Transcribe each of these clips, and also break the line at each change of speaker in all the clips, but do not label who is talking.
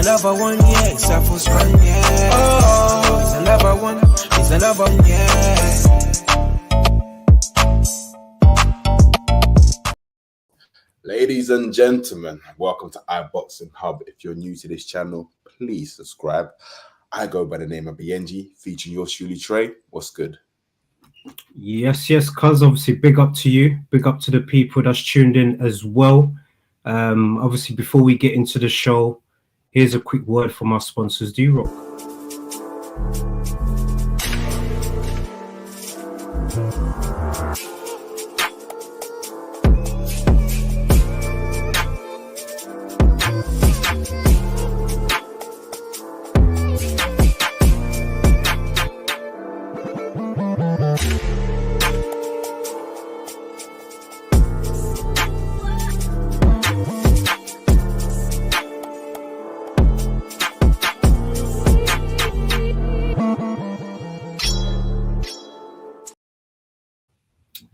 another one, yeah. It's a first one, yeah. Oh, it's another one. It's another one, yeah.
Ladies and gentlemen, welcome to iBoxingHub. If you're new to this channel, please subscribe. I go by the name of Biyenge, featuring yours Truly Tre. What's good?
Yes, cuz obviously big up to you, big up to the people that's tuned in as well. Obviously, before we get into the show, here's a quick word from our sponsors, D-Rock.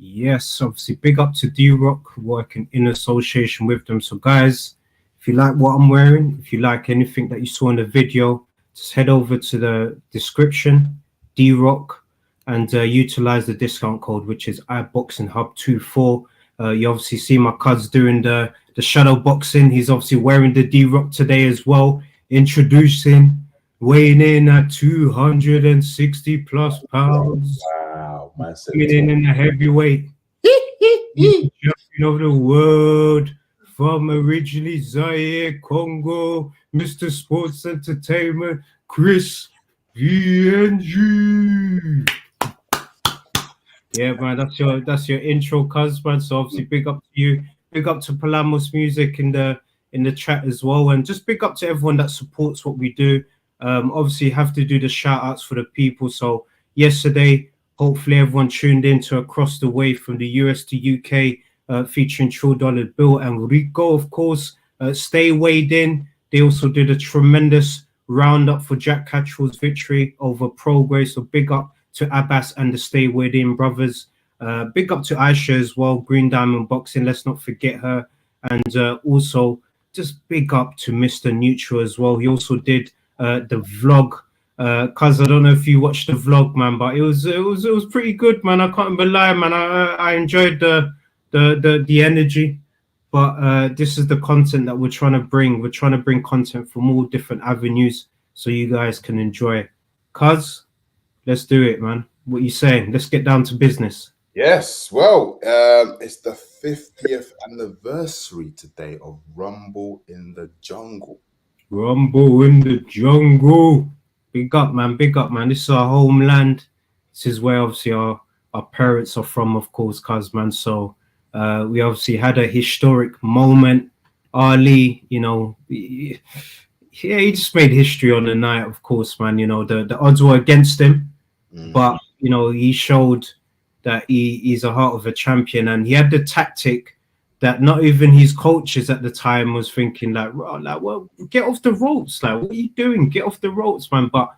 Yes, obviously big up to D-Rock, working in association with them. So guys, if you like what I'm wearing, if you like anything that you saw in the video, just head over to the description, D-Rock, and utilize the discount code, which is iBoxingHub24. You obviously see my cuz doing the shadow boxing. He's obviously wearing the D-Rock today as well, introducing, weighing in at 260 plus pounds.
Wow, man.
In a heavyweight. Champion of the world from originally Zaire, Congo, Mr. Sports Entertainment, Chris Biyenge. Yeah, man, that's your intro, cuz, man. So obviously big up to you, big up to Palamos Music in the chat as well, and just big up to everyone that supports what we do. Obviously have to do the shout outs for the people. So yesterday, hopefully everyone tuned in to Across the Way from the US to UK, featuring True Dollar Bill and Rico, of course. Stay Weighed In. They also did a tremendous roundup for Jack Catchall's victory over Progress. So big up to Abbas and the Stay Weighed In brothers. Big up to Aisha as well, Green Diamond Boxing. Let's not forget her. And also just big up to Mr. Neutral as well. He also did the vlog. Cuz I don't know if you watched the vlog, man, but it was pretty good, man. I can't even lie, man. I enjoyed the energy, but this is the content that we're trying to bring. We're trying to bring content from all different avenues so you guys can enjoy. Cuz, let's do it, man. What you saying? Let's get down to business.
Yes, well, it's the 50th anniversary today of Rumble in the Jungle.
Rumble in the Jungle. Big up, man. Big up, man. This is our homeland. This is where obviously our parents are from, of course, cuz, man. So we obviously had a historic moment. Ali, you know, yeah, he just made history on the night, of course, man. You know, the odds were against him, but, you know, he showed that he's a heart of a champion, and he had the tactic that not even his coaches at the time was thinking like, well, get off the ropes, like, what are you doing? Get off the ropes, man. But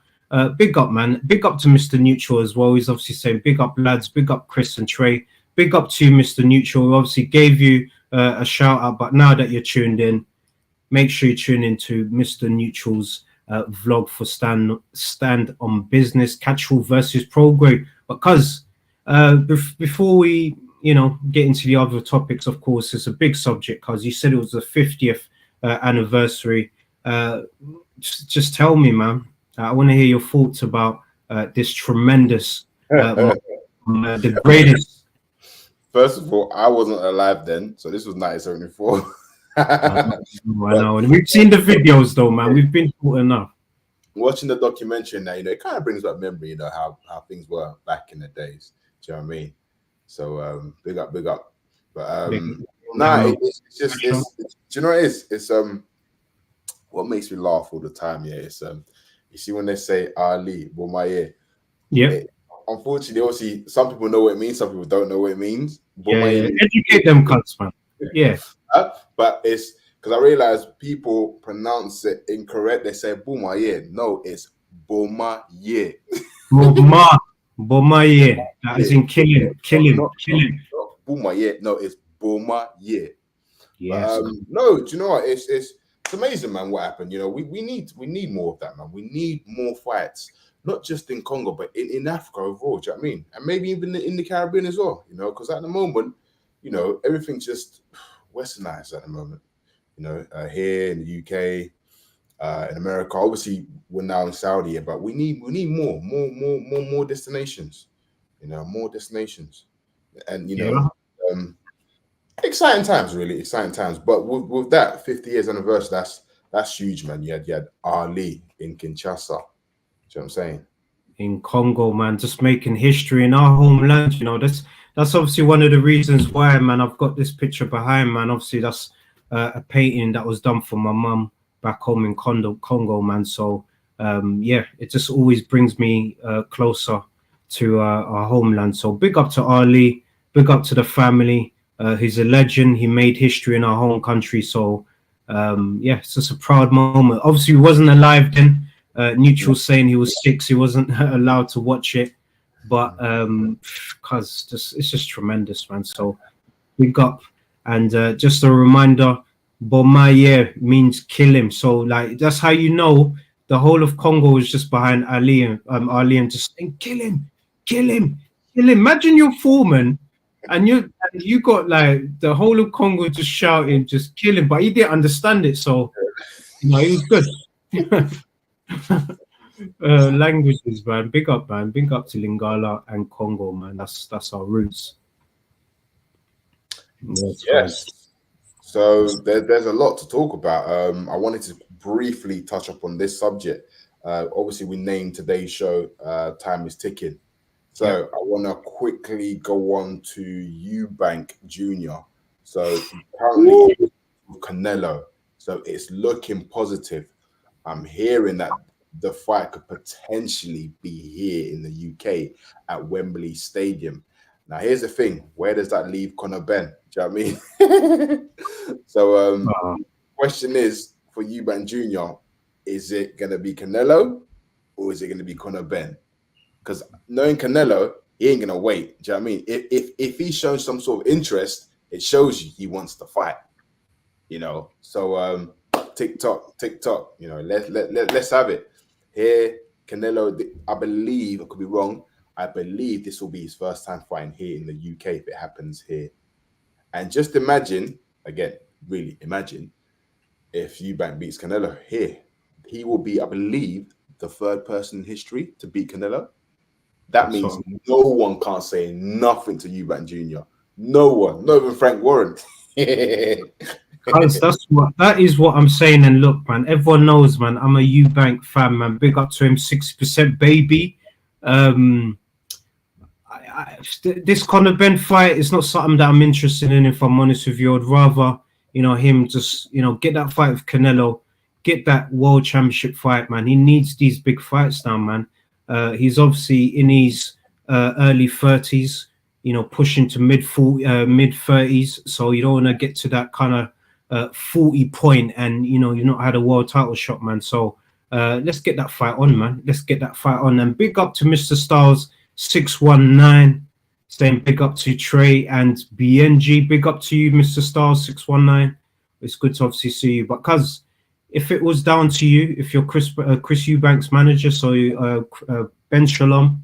big up, man. Big up to Mr. Neutral as well. He's obviously saying big up, lads. Big up, Chris and Trey. Big up to Mr. Neutral, who obviously gave you a shout out. But now that you're tuned in, make sure you tune into Mr. Neutral's vlog for Stand on Business, Catchall versus Prograde. But cuz, before we, you know, get into the other topics, of course, it's a big subject because you said it was the 50th anniversary. Just tell me, man. I want to hear your thoughts about this tremendous, the greatest.
First of all, I wasn't alive then, so this was 1974.
I know. And we've seen the videos, though, man. We've been through enough.
Watching the documentary now, you know, it kind of brings back memory, you know, how things were back in the days. Do you know what I mean? So big up. But it's just do you know what it is? It's what makes me laugh all the time, yeah. It's you see when they say Ali, Bomaye.
Yeah.
Unfortunately, obviously, some people know what it means, some people don't know what it means.
Yeah. Educate them, cunts, man. Yeah.
But it's because I realize people pronounce it incorrect. They say Bomaye. No, it's Bomaye.
Bomaye. That is in killing.
Bomaye. No, it's Bomaye.
Yes.
No, do you know what? It's it's amazing, man. What happened? You know, we need more of that, man. We need more fights, not just in Congo, but in Africa overall. Do you know what I mean? And maybe even in the Caribbean as well. You know, because at the moment, you know, everything's just westernized at the moment. You know, here in the UK, in America, obviously we're now in Saudi, but we need more destinations. You know, more destinations, and you know, exciting times, really exciting times. But with that 50 years anniversary, that's huge, man. You had Ali in Kinshasa. Do you know what I'm saying?
In Congo, man, just making history in our homeland. You know, that's obviously one of the reasons why, man. I've got this picture behind, man. Obviously, that's a painting that was done for my mum back home in Congo, man. So yeah, it just always brings me closer to our homeland. So big up to Ali, big up to the family. He's a legend. He made history in our home country. So yeah, it's just a proud moment. Obviously, he wasn't alive then. Neutral saying he was 6, he wasn't allowed to watch it, but because it's just tremendous, man. So big up. And just a reminder, Bomaye means kill him. So like that's how you know the whole of Congo is just behind Ali and just saying kill him, kill him, kill him. Imagine your foreman and you got like the whole of Congo just shouting, just kill him, but he didn't understand it, so you know, it was good. Languages, man. Big up to Lingala and Congo, man. That's our roots.
Yes. So there's a lot to talk about. I wanted to briefly touch upon this subject. Obviously, we named today's show "Time is Ticking." So yeah. I want to quickly go on to Eubank Jr. So currently Canelo. So it's looking positive. I'm hearing that the fight could potentially be here in the UK at Wembley Stadium. Now, here's the thing. Where does that leave Conor Benn? Do you know what I mean? So, question is, for Eubank Jr., is it going to be Canelo or is it going to be Conor Benn? Because knowing Canelo, he ain't going to wait. Do you know what I mean? If he's shown some sort of interest, it shows you he wants to fight. You know? So, TikTok, you know, let's have it. Here, Canelo, I believe, I could be wrong, I believe this will be his first time fighting here in the UK if it happens here. And just imagine, again, really imagine, if Eubank beats Canelo here, he will be, I believe, the 3rd person in history to beat Canelo. That means no one can't say nothing to Eubank Jr. No one, not even Frank Warren.
That is what I'm saying. And look, man, everyone knows, man, I'm a Eubank fan, man. Big up to him, 60% baby. This Conor Benn fight is not something that I'm interested in, if I'm honest with you. I'd rather, you know, him just, you know, get that fight with Canelo, get that world championship fight, man. He needs these big fights now, man. He's obviously in his early 30s, you know, pushing to mid 30s. So you don't want to get to that kind of 40 point and, you know, you've not had a world title shot, man. So let's get that fight on, man. Let's get that fight on. And big up to Mr. Styles 619, saying big up to Trey and Biyenge. Big up to you, Mr. Styles 619. It's good to obviously see you. But cuz if it was down to you, if you're Chris Eubank's manager, so Ben Shalom,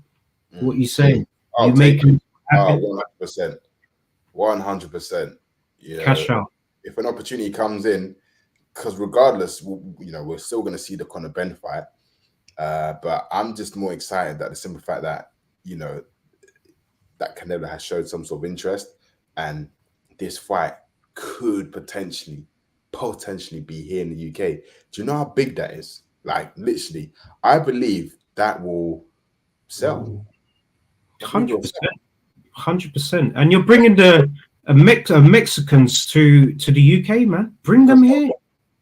what you saying? You making
100%. 100%. Yeah.
Cash out.
If an opportunity comes in, because regardless, you know, we're still going to see the Conor Benn fight. But I'm just more excited that the simple fact that, you know, that Canelo has showed some sort of interest, and this fight could potentially be here in the UK. Do you know how big that is? Like, literally, I believe that will sell.
100%. 100%. And you're bringing the Mexicans to the UK, man. Bring them here.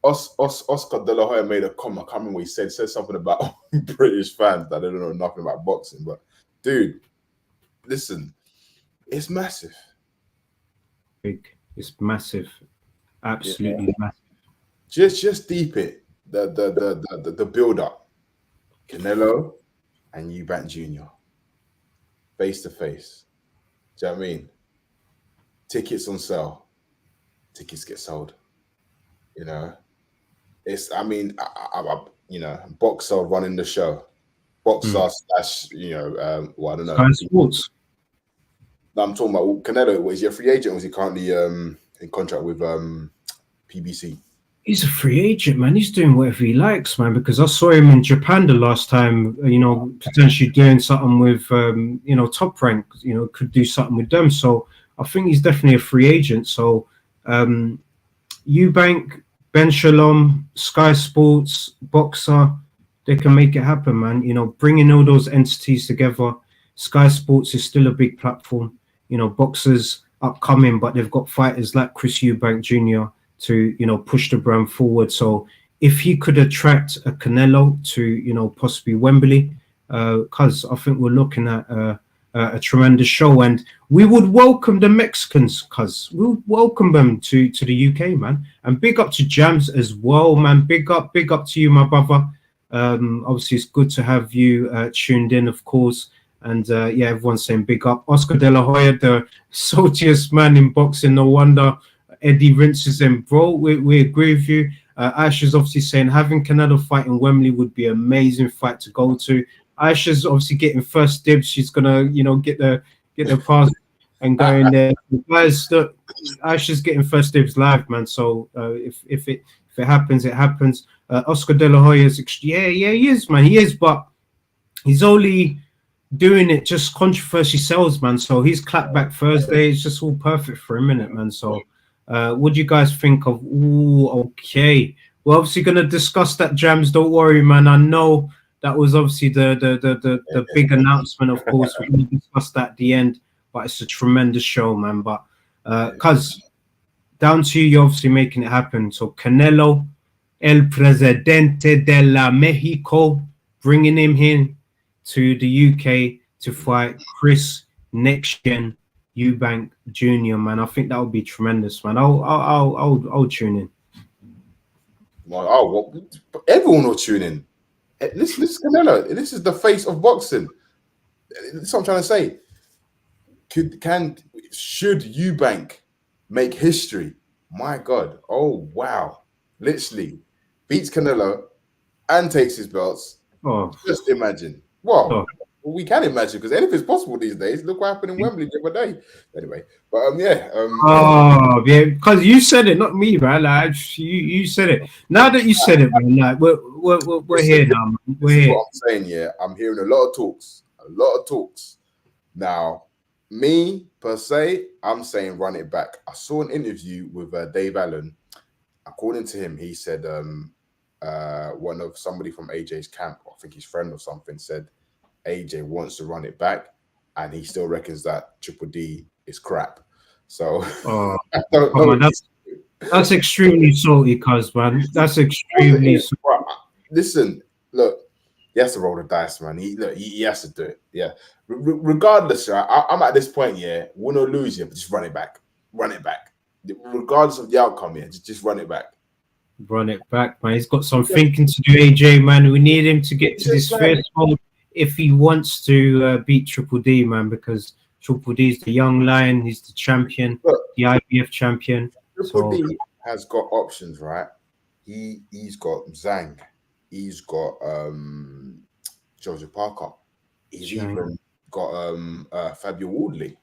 Oscar De La Hoya made a comment. I can't remember what he said. He said something about British fans that they don't know nothing about boxing. But dude, listen, it's massive.
Big. It's massive. Absolutely massive.
Just deep it. The build up. Canelo and Eubank Jr. face to face. Do you know what I mean? Tickets on sale. Tickets get sold. You know. it's. I mean, you know, boxer running the show, boxer slash, you know, well, I don't know.
Sky Sports.
No, I'm talking about Canelo. Was he a free agent? Or was he currently in contract with PBC?
He's a free agent, man. He's doing whatever he likes, man. Because I saw him in Japan the last time. You know, potentially doing something with you know, Top Rank. You know, could do something with them. So I think he's definitely a free agent. So Eubank, Ben Shalom, Sky Sports, Boxer, they can make it happen, man. You know, bringing all those entities together. Sky Sports is still a big platform. You know, Boxers upcoming, but they've got fighters like Chris Eubank Jr. to, you know, push the brand forward. So if he could attract a Canelo to, you know, possibly Wembley, because I think we're looking at a tremendous show, and we would welcome the Mexicans, because we would welcome them to the UK, man. And big up to Jams as well, man. Big up to you, my brother. Obviously, it's good to have you tuned in, of course. And yeah, everyone's saying big up. Oscar De La Hoya, the saltiest man in boxing. No wonder Eddie rinses him, bro. We agree with you. Aisha's obviously saying having Canelo fight in Wembley would be an amazing fight to go to. Aisha's obviously getting first dibs. She's gonna, you know, get the pass and go in there. Guys, Aisha's getting first dibs live, man. So if it happens, it happens. Oscar De La Hoya is he is, man. He is, but he's only doing it just controversy sells, man. So he's clapback Thursday. It's just all perfect for a minute, man. So what do you guys think of? Ooh, okay. We're obviously gonna discuss that, Jams. Don't worry, man. I know that was obviously the big announcement, of course. We're gonna discuss that at the end, but it's a tremendous show, man. But cuz down to you, you're obviously making it happen. So Canelo, El Presidente de la Mexico, bringing him in to the UK to fight Chris Next Gen Eubank Jr., man. I think that would be tremendous, man. I'll tune in.
Well, everyone will tune in. This Canelo. This is the face of boxing. That's what I'm trying to say. Should Eubank make history? My God! Oh wow! Literally beats Canelo and takes his belts.
Oh,
just imagine. Well, we can imagine, because anything's possible these days. Look what happened in Wembley the other day. Anyway, but yeah.
Yeah, because you said it, not me, man. Like you said it. Now that you said it, man, like we're here now, man. We're here.
What I'm saying, yeah, I'm hearing a lot of talks. Now, me per se, I'm saying run it back. I saw an interview with Dave Allen. According to him, he said somebody from AJ's camp, I think his friend or something, said AJ wants to run it back, and he still reckons that Triple D is crap. So I don't know.
That's extremely salty, cuz, man. That's extremely salty.
Listen, look, he has to roll the dice, man. He has to do it. Yeah. Regardless, right? I'm at this point, yeah, win or lose, yeah, but just run it back. Run it back. Regardless of the outcome, yeah, just run it back.
Run it back, man. He's got some thinking to do, AJ, man. We need him to get to this first mode if he wants to beat Triple D, man, because Triple D is the young lion. He's the champion, the IBF champion.
Triple D has got options, right? He's got Zhang. He's got Joseph Parker. He's even got Fabio Wardley.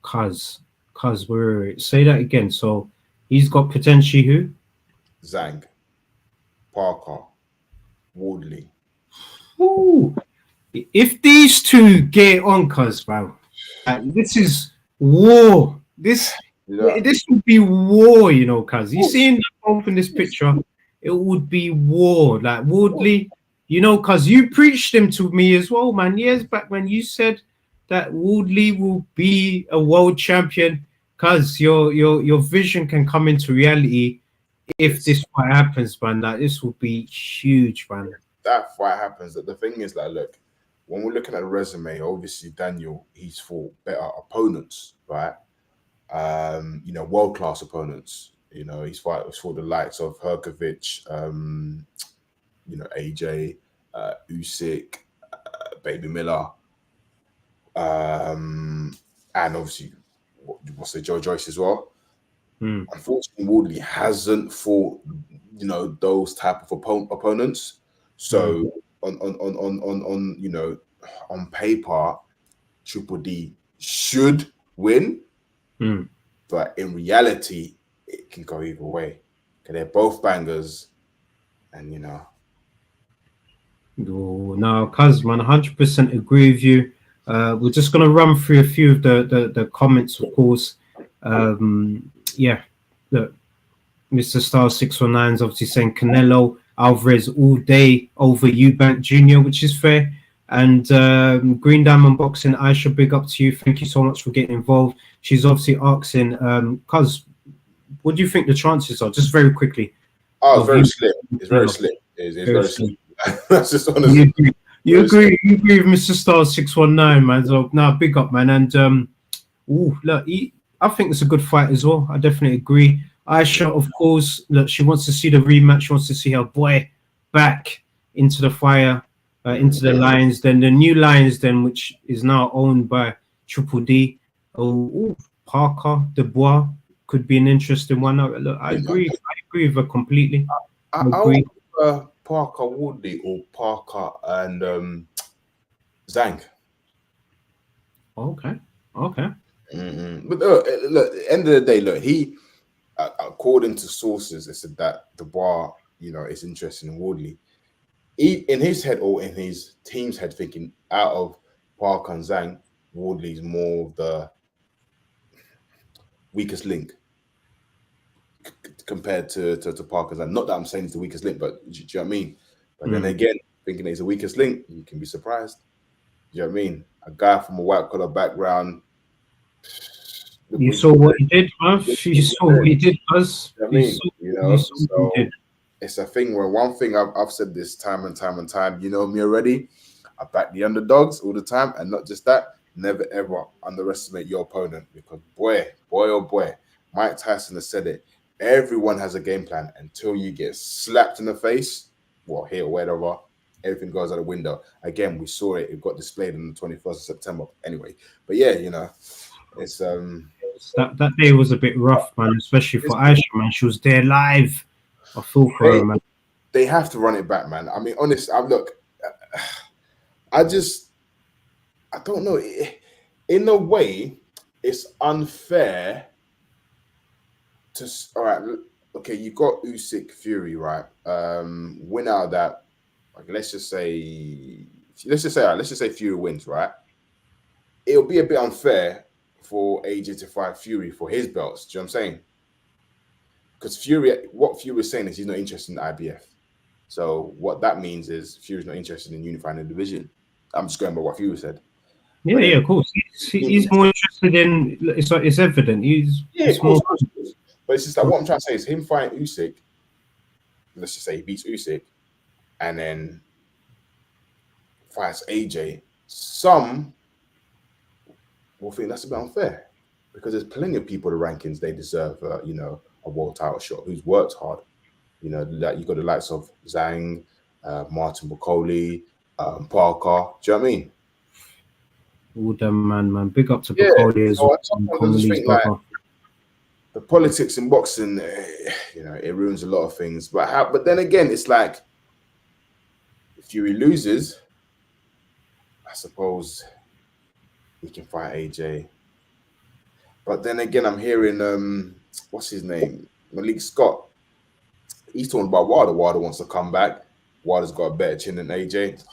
Cuz, we're say that again. So he's got potentially who?
Zhang, Parker, Wardley.
Ooh, if these two get on, cuz, bro, this is war. This would be war, you know, cuz. You seeing open this picture, it would be war. Like Wardley, you know, cuz you preached him to me as well, man. Years back when you said that Wardley will be a world champion, cuz your vision can come into reality if this fight happens, man. That this will be huge, man.
That fight happens. The thing is, like, look, when we're looking at the resume, obviously Daniel, he's fought better opponents, right? You know, world-class opponents. You know, he's fought the likes of Herkovich, you know, AJ, Usyk, Baby Miller, and obviously, what's the Joe Joyce as well. Unfortunately, Wardley hasn't fought you know, those type of opponents. So on you know, on paper, Triple D should win, but in reality, it can go either way. Because they're both bangers, and you know.
No, cuz man, 100% agree with you. We're just gonna run through a few of the comments, of course. Yeah, look, Mr. Star 619 is obviously saying Canelo Alvarez all day over Eubank Jr., which is fair. And Green Diamond Boxing, Aisha, big up to you. Thank you so much for getting involved. She's obviously asking, cuz, what do you think the chances are? Just very quickly.
Oh, it's very slim. It's very slim. It's very slim. That's just honest.
You agree with Mr. Star 619, man. So now big up, man. And look, I think it's a good fight as well. I definitely agree. Aisha, of course, look, she wants to see the rematch. She wants to see her boy back into the fire, into the Lions. Then the new Lions, then, which is now owned by Triple D. Parker Dubois could be an interesting one. Look, I agree. I agree with her completely.
I agree. Parker Woodley or Parker and Zhang.
Okay.
But look, at the end of the day, look, he, according to sources, they said that Dubois, you know, is interested in Woodley. In his head or in his team's head, thinking out of Parker and Zhang, Woodley's more of the weakest link compared to Parker's. And not that I'm saying he's the weakest link, but do you know what I mean? But then again, thinking he's the weakest link, you can be surprised. Do you know what I mean? A guy from a white collar background.
You saw what he did, man. You saw what he did, Buzz.
You know what I mean? You know, so it's a thing where one thing I've said this time and time, you know me already. I back the underdogs all the time, and not just that, never ever underestimate your opponent, because boy, Mike Tyson has said it. Everyone has a game plan until you get slapped in the face, well, here or wherever, everything goes out the window. Again, we saw it. It got displayed on the 21st of September. Anyway, but yeah, you know, it's
that day was a bit rough, man, especially for Aisha, man. She was there live. I feel for her, man.
They have to run it back, man. I mean, honest, I don't know. In a way, it's unfair to. All right, okay, you got Usyk Fury, right? Win out of that. Like, let's just say Fury wins, right? It'll be a bit unfair for AJ to fight Fury for his belts. Do you know what I'm saying? Because what Fury is saying is he's not interested in IBF. So what that means is Fury's not interested in unifying the division. I'm just going by what Fury said.
Yeah, of course. He's more interested in. It's evident.
Of course. But it's just like what I'm trying to say is him fighting Usyk. Let's just say he beats Usyk, and then fights AJ. Some will think that's a bit unfair because there's plenty of people in the rankings they deserve, you know, a world title shot who's worked hard. You know, that you got the likes of Zhang, Martin Bacoli, Parker. Do you know what I mean?
All them, man. Big up to Bacoli as well.
The politics in boxing, you know, it ruins a lot of things. But then again, it's like if Fury loses, I suppose he can fight AJ. But then again, I'm hearing what's his name, Malik Scott. He's talking about Wilder. Wilder wants to come back. Wilder's got a better chin than AJ.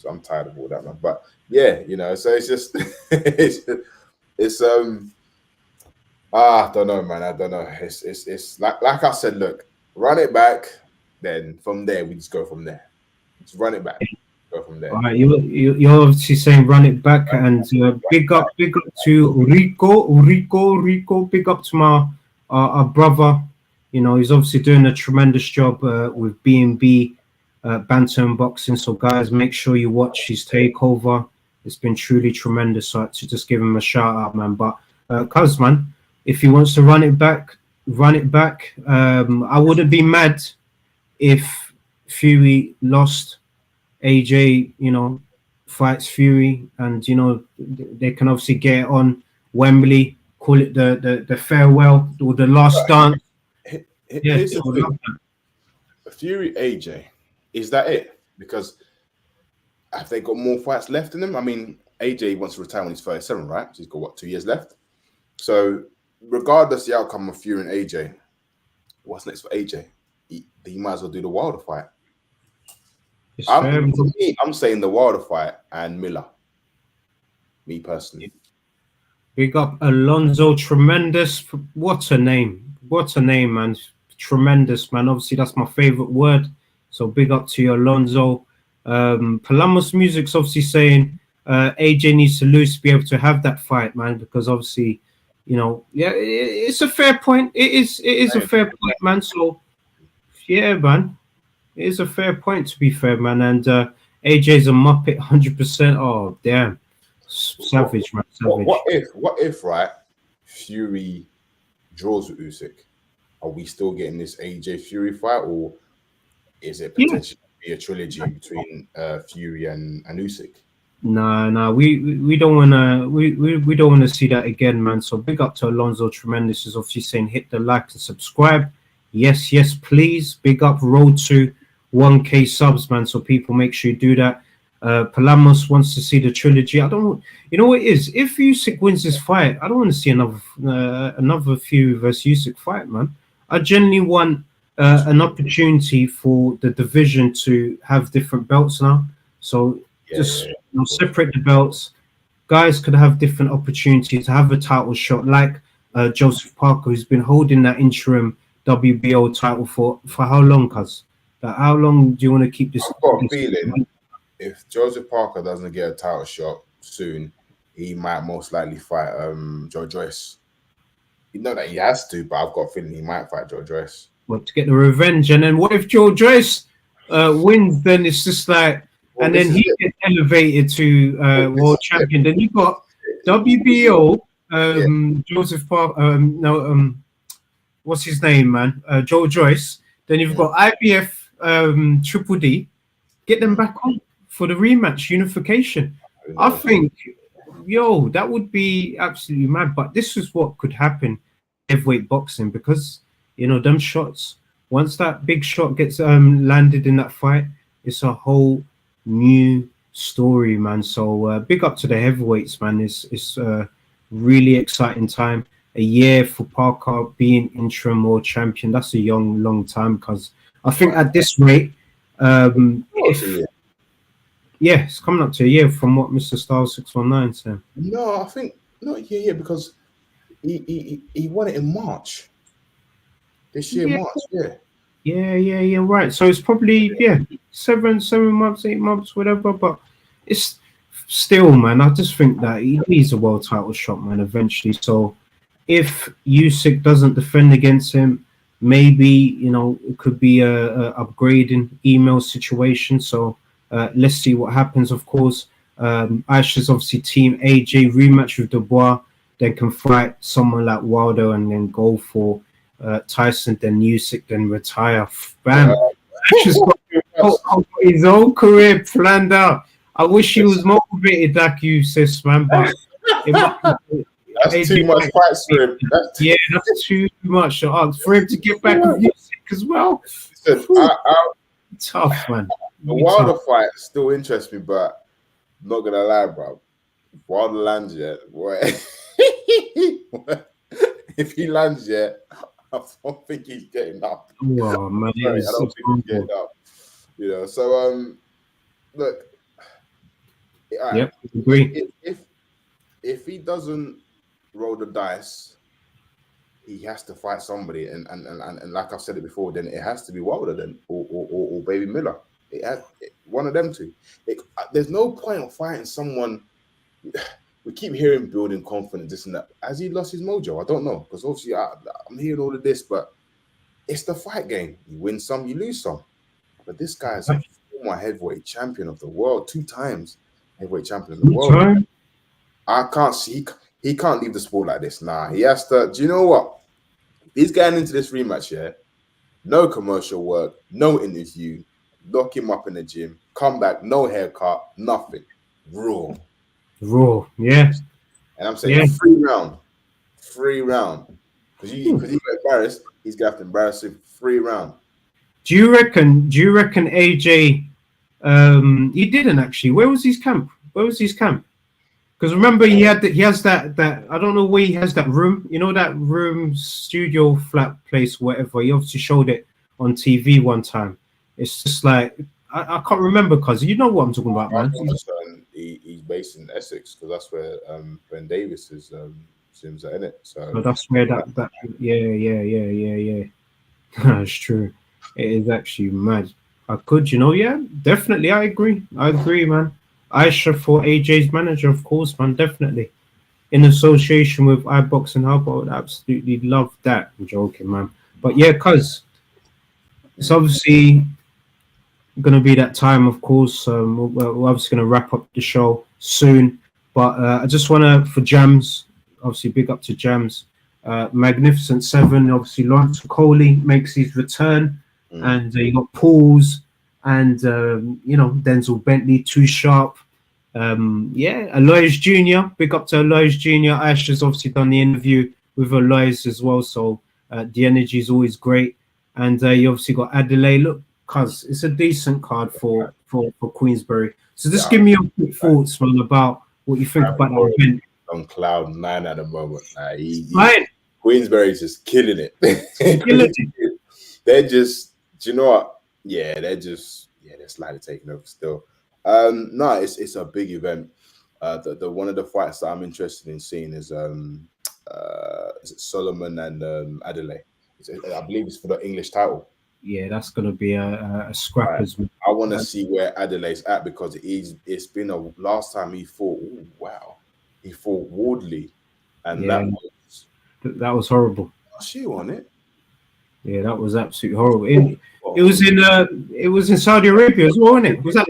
I'm tired of all that, man. But yeah, you know, so it's just I don't know, man. I don't know. It's like I said, look, run it back. Then from there, we just go from there. Just run it back. Go from there.
All right, you're obviously saying run it back, and big up to Rico. Big up to our brother. You know, he's obviously doing a tremendous job with B&B Banter and Boxing. So guys, make sure you watch his takeover. It's been truly tremendous. So to just give him a shout out, man. But cuz, man, if he wants to run it back. I wouldn't be mad if Fury lost. AJ, you know, fights Fury, and you know they can obviously get it on Wembley, call it the farewell or the last dance.
Here's the thing. Fury AJ, is that it? Because have they got more fights left in them? I mean, AJ wants to retire when he's 37, right? So he's got what, 2 years left? So regardless the outcome of Fury and AJ, what's next for AJ? He might as well do the Wilder fight. I'm saying the Wilder fight and Miller. Me personally.
Big up Alonzo, tremendous. What a name. What a name, man. Tremendous, man. Obviously, that's my favorite word. So big up to you, Alonzo. Palamos Music's obviously saying AJ needs to lose to be able to have that fight, man, because obviously, you know, yeah, it's a fair point. It is a fair point, man. So, yeah, man. It is a fair point, to be fair, man. And AJ's a muppet, 100%. Oh, damn. Savage, man. Savage.
What if, right, Fury draws with Usyk? Are we still getting this AJ Fury fight, or is it potentially a trilogy between Fury and Usyk?
Nah, we don't wanna we don't wanna see that again, man. So big up to Alonzo, tremendous. Is obviously saying hit the like and subscribe. Yes, please. Big up, road to 1K subs, man. So people make sure you do that. Palamos wants to see the trilogy. I don't, you know what it is? If Usyk wins this fight, I don't want to see another Fury versus Usyk fight, man. I genuinely want an opportunity for the division to have different belts now. So just separate the belts. Guys could have different opportunities to have a title shot, like Joseph Parker, who's been holding that interim WBO title for how long, cuz? Like, how long do you want to keep this?
I've got a feeling if Joseph Parker doesn't get a title shot soon, he might most likely fight Joe Joyce. You know that he has to, but I've got a feeling he might fight Joe Joyce.
Well, to get the revenge. And then what if Joe Joyce wins? Then it's just like, and then he gets elevated to world champion. Then you got WBO, Joseph Parker, what's his name, man? Joe Joyce. Then you've got IBF, Triple D. Get them back on for the rematch, unification. I think, that would be absolutely mad. But this is what could happen heavyweight boxing, because, you know, them shots, once that big shot gets landed in that fight, it's a whole new story, man. So big up to the heavyweights, man. It's a really exciting time. A year for Parker being interim world champion. That's a long time, because I think at this rate, it's coming up to a year from what Mr. Styles 619 said.
No, I think not a year, because he won it in March. This year, March,
Yeah, right. So it's probably 7 months, 8 months, whatever. But it's still, man, I just think that he needs a world title shot, man, eventually. So if Usyk doesn't defend against him, maybe, you know, it could be a upgrading email situation. So let's see what happens. Of course, Aisha's obviously team AJ rematch with Dubois, then can fight someone like Wilder and then go for Tyson, then Usyk, then retire. Bam! Aisha's got his whole career planned out. I wish he was motivated like you, sis, man. But
that's too much fight for him.
That's too much to ask for him to get back with Usyk as well. Tough, man.
The Wilder fight still interests me, but I'm not gonna lie, bro. Wilder lands yet, boy. If he lands yet, I don't think he's getting up.
Oh man,
I don't think he's getting up. You know, so look.
Yep, agree.
If he doesn't roll the dice, he has to fight somebody, and like I've said it before, then it has to be Wilder, then or Baby Miller. One of them two. There's no point of fighting someone. We keep hearing building confidence, this and that. Has he lost his mojo? I don't know, because obviously I'm hearing all of this, but it's the fight game. You win some, you lose some. But this guy is a former heavyweight champion of the world, 2 times heavyweight champion of the world. I can't see. He can't leave the sport like this. Nah, he has to. Do you know what? He's getting into this rematch here. No commercial work, no interview. Lock him up in the gym. Come back, no haircut, nothing. Raw,
yeah.
And I'm saying free round. Because he got embarrassed, he's gonna have to embarrass him. Free round.
Do you reckon AJ? He didn't actually. Where was his camp? Because remember, he has that I don't know where he has that room. You know, that room, studio, flat place, whatever. He obviously showed it on TV one time. It's just like I can't remember, because you know what I'm talking about, man.
He's based in Essex, because that's where Ben Davis is seems in it. So
that's where that yeah. That's true. It is actually mad. I could, yeah, definitely. I agree, man. Aisha for AJ's manager, of course, man, definitely. In association with iBoxingHub, I would absolutely love that. I'm joking, man. But yeah, cuz it's obviously gonna be that time, of course. We're obviously gonna wrap up the show soon. But I just wanna, for Jams, obviously big up to Jams. Magnificent Seven, obviously Lawrence Coley makes his return, and you got Pauls and Denzel Bentley, Too Sharp. Alois Jr. Big up to Alois Jr. Ash has obviously done the interview with Alois as well, so the energy is always great. And you obviously got Adelaide. Look, cuz it's a decent card for Queensberry. So just give me your quick thoughts, man, about what you think about that event.
On cloud 9 at the moment. Queensberry's just killing it. They're just, do you know what? Yeah, they're slightly taking over still. No, it's a big event. The one of the fights that I'm interested in seeing is it Solomon and Adelaide? I believe it's for the English title.
Yeah, that's gonna be a scrappers.
Right. I want to see where Adelaide's at, because it's been a last time he fought. Ooh, wow, he fought Wardley, and
that was horrible.
She won it.
Yeah, that was absolutely horrible. It was in Saudi Arabia as well, wasn't it? Was that?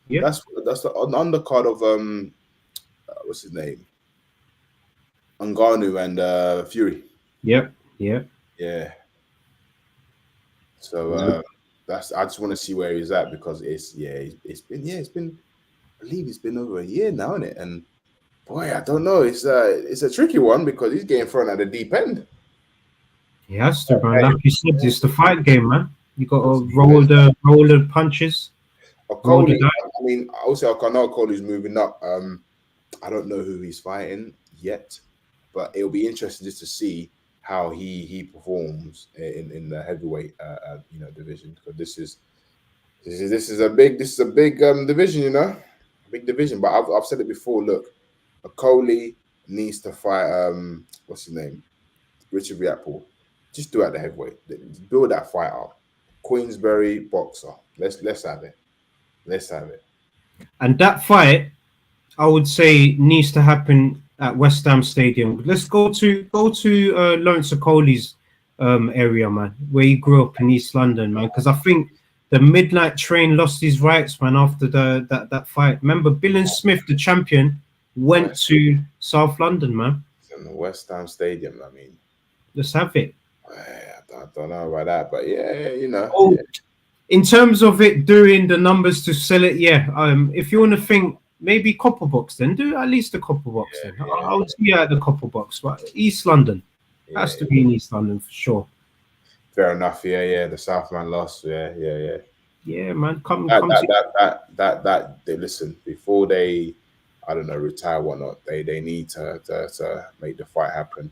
Yeah,
that's the undercard of what's his name? Ngannou and Fury.
Yep.
Yeah. So I just want to see where he's at, because it's been I believe it's been over a year now, isn't it? And boy, I don't know. It's a tricky one, because he's getting thrown at the deep end.
He has to, man. Like you said, it's the fight game, man. You got to roll the punches.
Coley, I mean, also I know Coley's moving up. I don't know who he's fighting yet, but it'll be interesting just to see how he performs in the heavyweight division, because this is a big division, big division. But I've said it before. Look, Coley needs to fight what's his name, Richard Riapple. Just do it at the heavyweight. Build that fight up. Queensberry boxer. Let's have it. Let's have it.
And that fight, I would say, needs to happen at West Ham Stadium. Let's go to Lawrence Coley's area, man, where he grew up in East London, man. Because I think the Midnight Train lost his rights, man, after that fight. Remember, Bill Smith, the champion, went to South London, man.
It's in the West Ham Stadium. I mean,
let's have it.
I don't know about that, but
in terms of it doing the numbers to sell it, if you want to think maybe Copper Box, then do at least the Copper Box. I would see at the Copper Box, but East London has to be in East London for sure.
Fair enough. The Southland lost.
Yeah, man. Come.
That they listen before they, I don't know, retire, whatnot. They need to make the fight happen.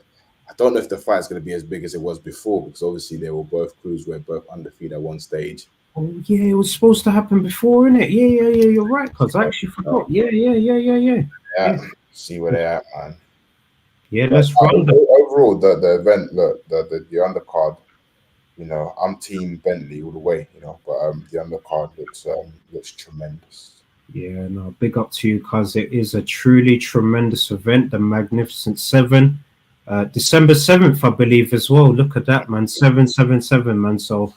I don't know if the fight's going to be as big as it was before, because obviously they were both crews were both undefeated at one stage.
Oh yeah, it was supposed to happen before, innit? Yeah. You're right, cause I actually forgot. Yeah.
See where they're at, man.
Yeah, let's run.
Overall, the event, look, the undercard. I'm Team Bentley all the way. But the undercard looks tremendous.
Yeah, no, big up to you, cause it is a truly tremendous event. The Magnificent Seven. December 7th, I believe, as well. Look at that, man. 777, man. So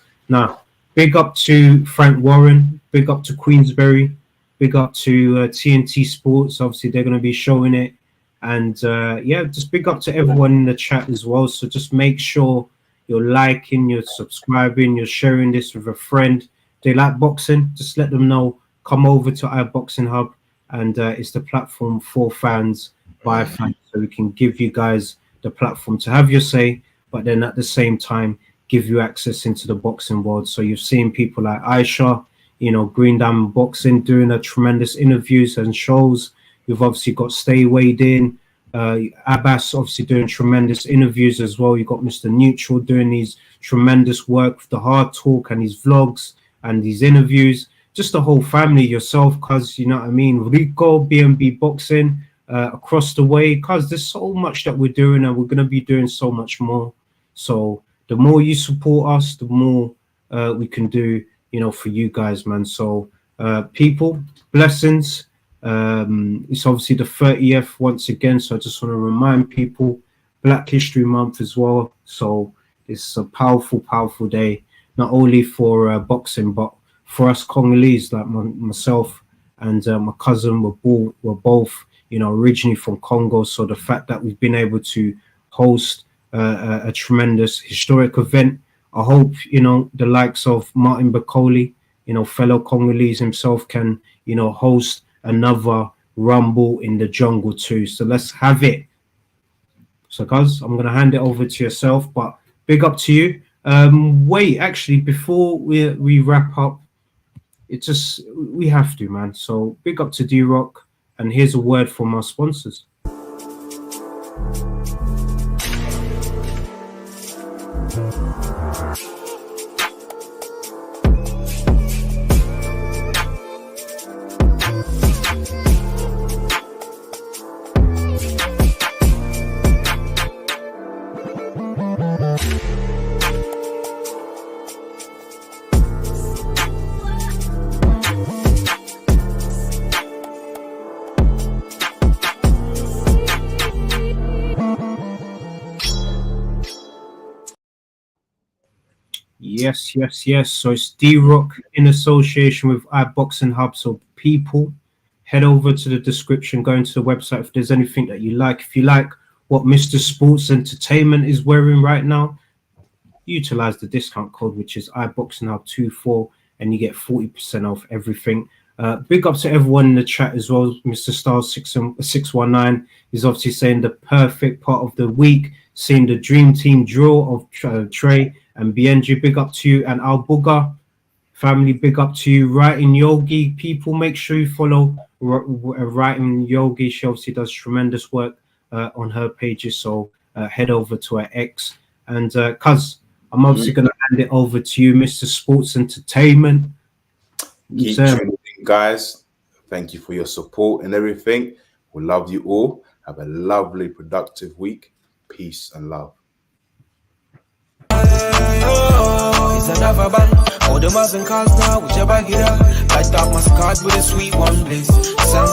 big up to Frank Warren, big up to Queensberry, big up to TNT Sports. Obviously, they're going to be showing it. And just big up to everyone in the chat as well. So just make sure you're liking, you're subscribing, you're sharing this with a friend. They like boxing, just let them know. Come over to iBoxingHub, and it's the platform for fans, by fans, so we can give you guys the platform to have your say, but then at the same time give you access into the boxing world. So you've seen people like Aisha, you know, Green Diamond Boxing doing a tremendous interviews and shows. You've obviously got Stay Weighed In, Abbas obviously doing tremendous interviews as well. You've got Mr. Neutral doing these tremendous work with the hard talk and his vlogs and these interviews. Just the whole family, yourself, cuz, you know what I mean, Rico, BNB Boxing, across the way, cuz there's so much that we're doing and we're going to be doing so much more. So the more you support us, the more we can do, you know, for you guys, man. So people, blessings. It's obviously the 30th once again, so I just want to remind people, Black History Month as well. So it's a powerful, powerful day, not only for boxing, but for us Congolese, like myself and my cousin were both, you know, originally from Congo. So the fact that we've been able to host a tremendous historic event, I hope, you know, the likes of Martin Bakoli, you know, fellow Congolese himself, can, you know, host another Rumble in the Jungle too. So let's have it. So guys, I'm going to hand it over to yourself, but big up to you. Wait, actually, before we wrap up, it's just, we have to, man. So big up to D-Rock, and here's a word from our sponsors. Yes. So it's D-Rock in association with iBoxingHub. So people, head over to the description, go into the website if there's anything that you like. If you like what Mr. Sports Entertainment is wearing right now, utilize the discount code, which is iBoxingHub24, and you get 40% off everything. Big up to everyone in the chat as well. Mr. Styles 619 is obviously saying the perfect part of the week, seeing the dream team draw of Trey and Biyenge. Big up to you. And Al Booga family, big up to you. Writing Yogi people, make sure you follow Writing Yogi. She obviously does tremendous work on her pages, so head over to her X. And cuz I'm obviously going to hand it over to you, Mr. Sports Entertainment.
Keep tuning in, guys. Thank you for your support and everything. We love you all. Have a lovely, productive week. Peace and love.
It's another band. All the Muslim cars now, whichever get up. I start my card with a sweet one, please. Someone